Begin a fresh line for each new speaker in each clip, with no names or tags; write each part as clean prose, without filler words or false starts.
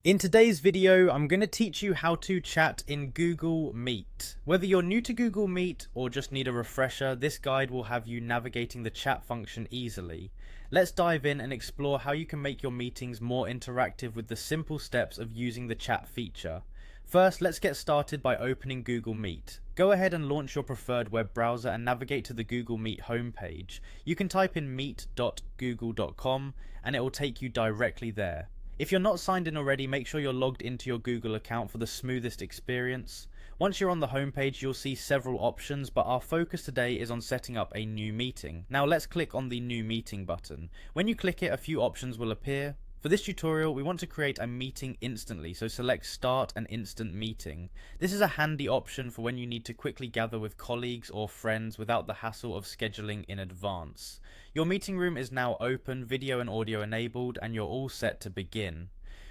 In today's video, I'm going to teach you how to chat in Google Meet. Whether you're new to Google Meet or just need a refresher, this guide will have you navigating the chat function easily. Let's dive in and explore how you can make your meetings more interactive with the simple steps of using the chat feature. First, let's get started by opening Google Meet. Go ahead and launch your preferred web browser and navigate to the Google Meet homepage. You can type in meet.google.com and it will take you directly there. If you're not signed in already, make sure you're logged into your Google account for the smoothest experience. Once you're on the homepage, you'll see several options, but our focus today is on setting up a new meeting. Now let's click on the New Meeting button. When you click it, a few options will appear. For this tutorial, we want to create a meeting instantly, so select Start an Instant Meeting. This is a handy option for when you need to quickly gather with colleagues or friends without the hassle of scheduling in advance. Your meeting room is now open, video and audio enabled, and you're all set to begin.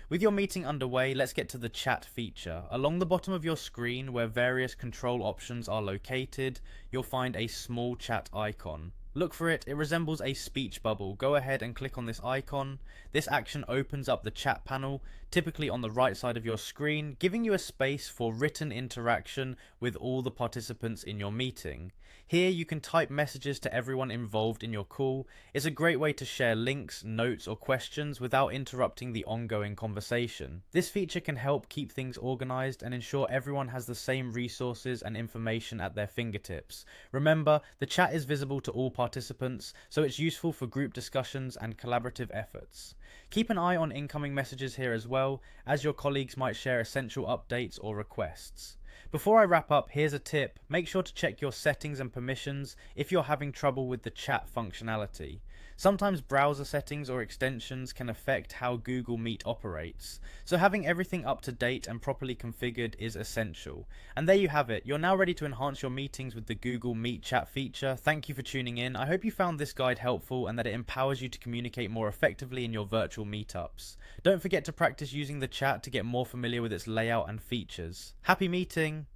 With your meeting underway, let's get to the chat feature. Along the bottom of your screen, where various control options are located, you'll find a small chat icon. Look for it, it resembles a speech bubble. Go ahead and click on this icon. This action opens up the chat panel, typically on the right side of your screen, giving you a space for written interaction with all the participants in your meeting. Here you can type messages to everyone involved in your call. It's a great way to share links, notes or questions without interrupting the ongoing conversation. This feature can help keep things organized and ensure everyone has the same resources and information at their fingertips. Remember, the chat is visible to all participants, so it's useful for group discussions and collaborative efforts. Keep an eye on incoming messages here as well, as your colleagues might share essential updates or requests. Before I wrap up, here's a tip. Make sure to check your settings and permissions if you're having trouble with the chat functionality. Sometimes browser settings or extensions can affect how Google Meet operates, so having everything up to date and properly configured is essential. And there you have it, you're now ready to enhance your meetings with the Google Meet chat feature. Thank you for tuning in. I hope you found this guide helpful and that it empowers you to communicate more effectively in your virtual meetups. Don't forget to practice using the chat to get more familiar with its layout and features. Happy meeting!